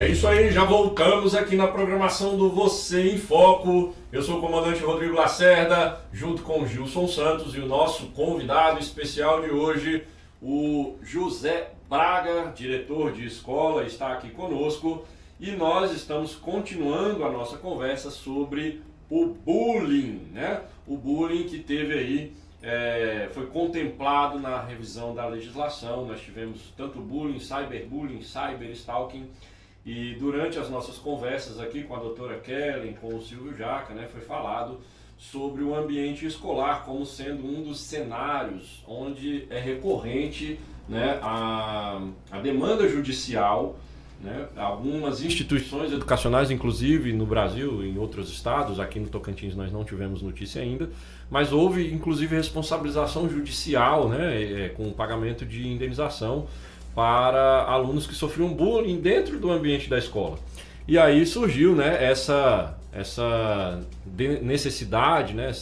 É isso aí, já voltamos aqui na programação do Você em Foco. Eu sou o comandante Rodrigo Lacerda, junto com o Gilson Santos e o nosso convidado especial de hoje, o José Braga, diretor de escola, está aqui conosco e nós estamos continuando a nossa conversa sobre o bullying, né? O bullying que teve aí, foi contemplado na revisão da legislação. Nós tivemos tanto bullying, cyberstalking. E durante as nossas conversas aqui com a doutora Kellen, com o Silvio Jaca, né, foi falado sobre o ambiente escolar como sendo um dos cenários onde é recorrente, né, a demanda judicial, né, algumas instituições educacionais, inclusive no Brasil, em outros estados, aqui no Tocantins nós não tivemos notícia ainda, mas houve inclusive responsabilização judicial, né, com o pagamento de indenização para alunos que sofriam bullying dentro do ambiente da escola. E aí surgiu, né, essa necessidade, né,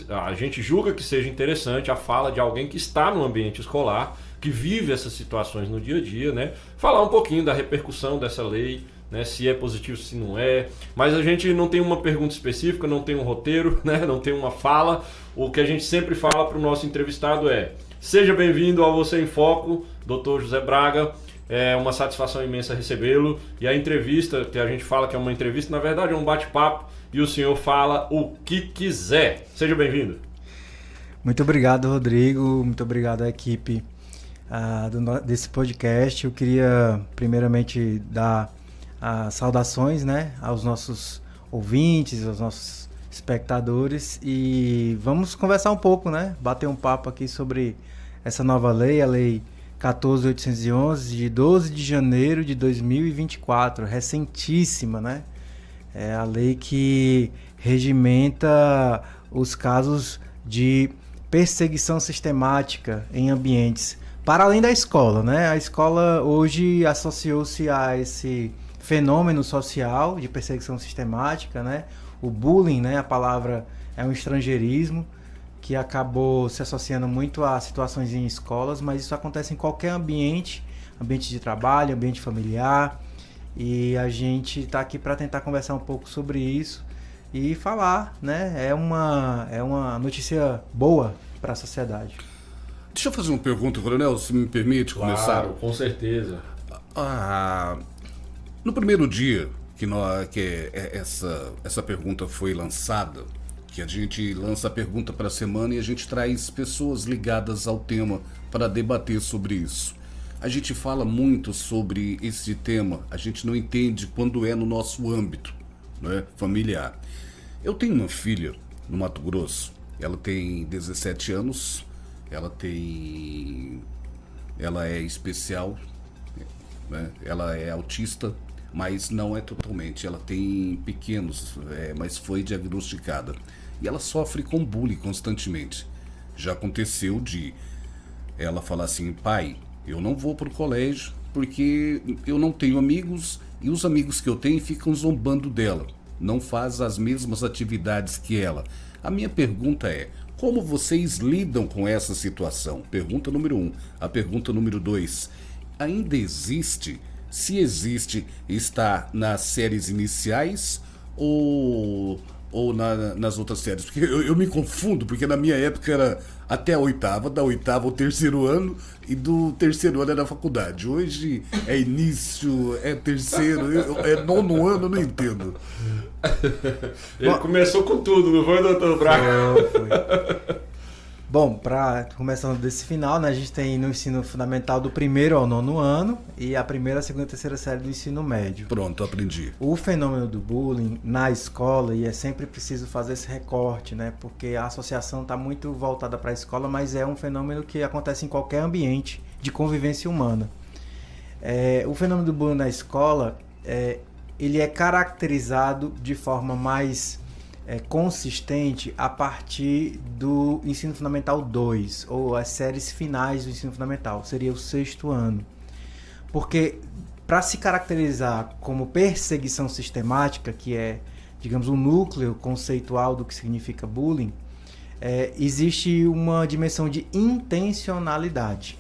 a gente julga que seja interessante a fala de alguém que está no ambiente escolar, que vive essas situações no dia a dia, né, falar um pouquinho da repercussão dessa lei, né, se é positivo, se não é, mas a gente não tem uma pergunta específica, não tem um roteiro, né, não tem uma fala. O que a gente sempre fala para o nosso entrevistado é: seja bem-vindo ao Você em Foco, Dr. José Braga. É uma satisfação imensa recebê-lo. E a entrevista, que a gente fala que é uma entrevista, na verdade é um bate-papo e o senhor fala o que quiser. Seja bem-vindo. Muito obrigado, Rodrigo. Muito obrigado à equipe desse podcast. Eu queria primeiramente dar saudações, né, aos nossos ouvintes, aos nossos espectadores, e vamos conversar um pouco, né, bater um papo aqui sobre essa nova lei, a Lei 14.811, de 12 de janeiro de 2024, recentíssima, né? É a lei que regimenta os casos de perseguição sistemática em ambientes para além da escola, né? A escola hoje associou-se a esse fenômeno social de perseguição sistemática, né? O bullying, né? A palavra é um estrangeirismo que acabou se associando muito a situações em escolas, mas isso acontece em qualquer ambiente, ambiente de trabalho, ambiente familiar, e a gente está aqui para tentar conversar um pouco sobre isso e falar, né? É uma notícia boa para a sociedade. Deixa eu fazer uma pergunta, Coronel, se me permite começar. Claro, com certeza. No primeiro dia que essa pergunta foi lançada, que a gente lança a pergunta para a semana e a gente traz pessoas ligadas ao tema para debater sobre isso. A gente fala muito sobre esse tema, a gente não entende quando é no nosso âmbito, né, familiar. Eu tenho uma filha no Mato Grosso, ela tem 17 anos, ela é especial, né, ela é autista, mas não é totalmente, ela tem pequenos, mas foi diagnosticada. E ela sofre com bullying constantemente. Já aconteceu de ela falar assim: pai, eu não vou pro colégio porque eu não tenho amigos e os amigos que eu tenho ficam zombando dela. Não faz as mesmas atividades que ela. A minha pergunta é: como vocês lidam com essa situação? Pergunta número 1. A pergunta número 2. Ainda existe? Se existe, está nas séries iniciais ou nas outras séries? Porque eu me confundo, porque na minha época era até a oitava, da oitava ao terceiro ano, e do terceiro ano era faculdade. Hoje é início, é terceiro, é nono ano, eu não entendo. Ele começou com tudo, não foi, doutor Braga? Foi. Bom, começando desse final, né, a gente tem no ensino fundamental do primeiro ao nono ano e a primeira, a segunda e a terceira série do ensino médio. Pronto, aprendi. O fenômeno do bullying na escola, e é sempre preciso fazer esse recorte, né, porque a associação está muito voltada para a escola, mas é um fenômeno que acontece em qualquer ambiente de convivência humana. O fenômeno do bullying na escola, ele é caracterizado de forma mais consistente a partir do ensino fundamental 2, ou as séries finais do ensino fundamental, seria o sexto ano. Porque para se caracterizar como perseguição sistemática, que é, digamos, o núcleo conceitual do que significa bullying, existe uma dimensão de intencionalidade,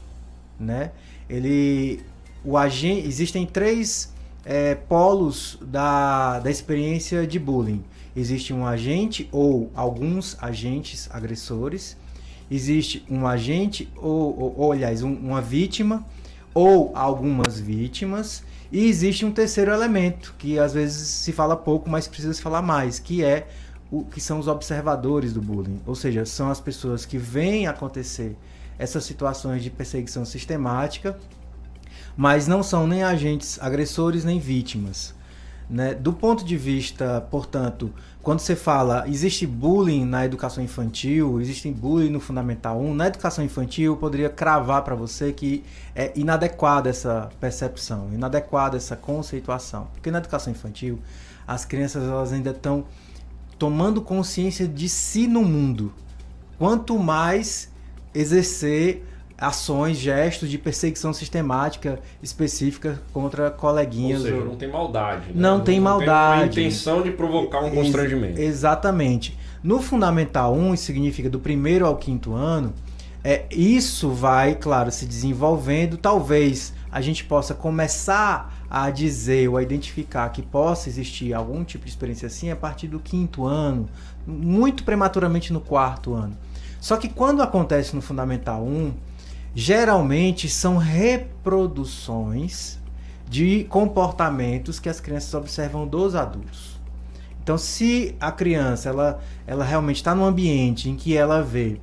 né? Ele existem três polos da experiência de bullying. Existe um agente ou alguns agentes agressores, existe um agente aliás, uma vítima ou algumas vítimas, e existe um terceiro elemento, que às vezes se fala pouco, mas precisa se falar mais, que são os observadores do bullying, ou seja, são as pessoas que veem acontecer essas situações de perseguição sistemática, mas não são nem agentes agressores nem vítimas, né? Do ponto de vista, portanto, quando você fala existe bullying na educação infantil, existe bullying no Fundamental 1, na educação infantil eu poderia cravar para você que é inadequada essa percepção, inadequada essa conceituação, porque na educação infantil as crianças elas ainda estão tomando consciência de si no mundo, quanto mais exercer ações, gestos de perseguição sistemática específica contra coleguinhas. Ou seja, não tem maldade. Né? Não tem maldade. Não tem a intenção de provocar um constrangimento. Exatamente. No Fundamental 1, isso significa do 1º ao 5º ano, isso vai, claro, se desenvolvendo. Talvez a gente possa começar a dizer ou a identificar que possa existir algum tipo de experiência assim a partir do 5º ano, muito prematuramente no 4º ano. Só que quando acontece no Fundamental 1, geralmente são reproduções de comportamentos que as crianças observam dos adultos. Então, se a criança ela realmente está num ambiente em que ela vê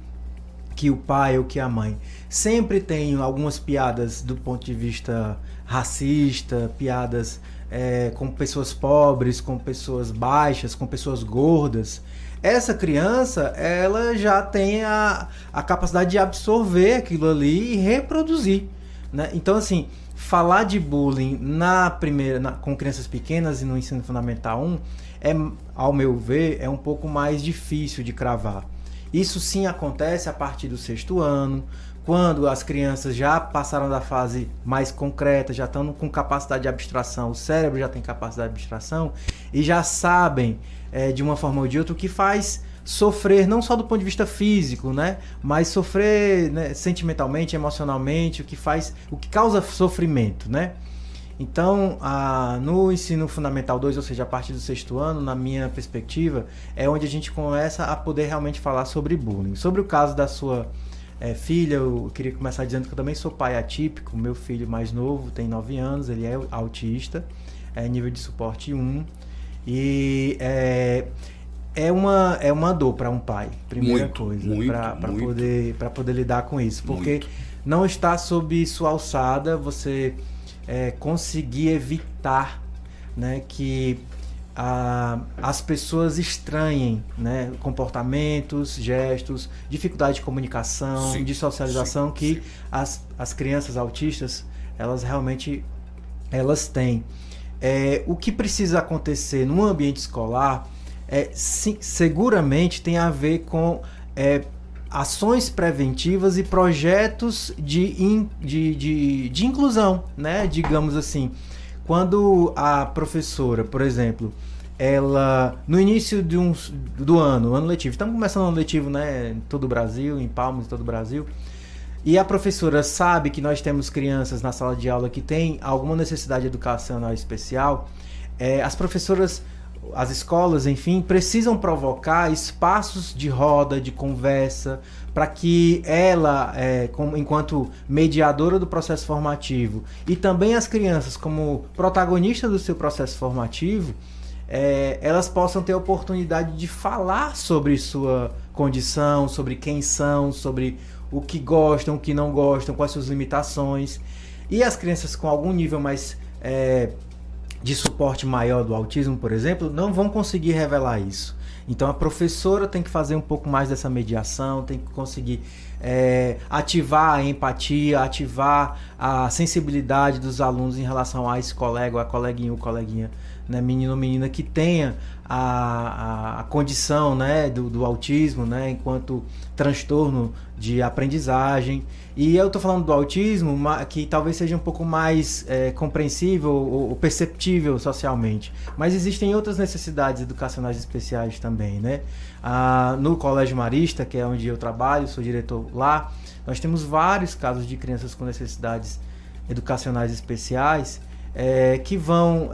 que o pai ou que a mãe sempre tem algumas piadas do ponto de vista racista, piadas com pessoas pobres, com pessoas baixas, com pessoas gordas, essa criança ela já tem a capacidade de absorver aquilo ali e reproduzir, né? Então, assim, falar de bullying com crianças pequenas e no ensino fundamental 1 ao meu ver, é um pouco mais difícil de cravar. Isso sim acontece a partir do 6º ano, quando as crianças já passaram da fase mais concreta, já estão com capacidade de abstração, o cérebro já tem capacidade de abstração e já sabem de uma forma ou de outra o que faz sofrer, não só do ponto de vista físico, né, mas sofrer, né, sentimentalmente, emocionalmente, o que causa sofrimento, né? Então, no ensino fundamental 2, ou seja, a partir do 6º ano, na minha perspectiva, é onde a gente começa a poder realmente falar sobre bullying. Sobre o caso da sua filha, eu queria começar dizendo que eu também sou pai atípico. Meu filho mais novo tem 9 anos, ele é autista, nível de suporte 1. E é uma dor para um pai, primeira coisa, para poder lidar com isso. Porque não está sob sua alçada você conseguir evitar, né, que as pessoas estranhem, né, comportamentos, gestos, dificuldade de comunicação, sim, de socialização que as crianças autistas elas realmente têm. O que precisa acontecer no ambiente escolar seguramente tem a ver com ações preventivas e projetos de inclusão, né? Digamos assim, quando a professora, por exemplo, ela no início do ano letivo, estamos começando o ano letivo, né, em todo o Brasil, em Palmas, em todo o Brasil, e a professora sabe que nós temos crianças na sala de aula que têm alguma necessidade educacional especial, as professoras, as escolas, enfim, precisam provocar espaços de roda, de conversa, para que ela, enquanto mediadora do processo formativo, e também as crianças como protagonistas do seu processo formativo, elas possam ter a oportunidade de falar sobre sua condição, sobre quem são, sobre o que gostam, o que não gostam, quais suas limitações. E as crianças com algum nível mais de suporte maior do autismo, por exemplo, não vão conseguir revelar isso. Então a professora tem que fazer um pouco mais dessa mediação, tem que conseguir ativar a empatia, ativar a sensibilidade dos alunos em relação a esse colega, a coleguinha ou coleguinha, né, menino ou menina que tenha a condição, né, do autismo, né, enquanto transtorno de aprendizagem. E eu estou falando do autismo que talvez seja um pouco mais compreensível ou perceptível socialmente, mas existem outras necessidades educacionais especiais também, né? No Colégio Marista, que é onde eu trabalho, sou diretor lá, nós temos vários casos de crianças com necessidades educacionais especiais, que vão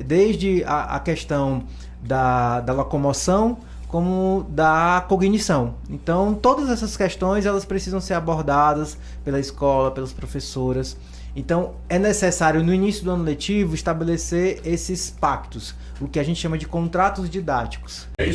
desde a questão da locomoção como da cognição. Então, todas essas questões elas precisam ser abordadas pela escola, pelas professoras. Então, é necessário, no início do ano letivo, estabelecer esses pactos, o que a gente chama de contratos didáticos. É isso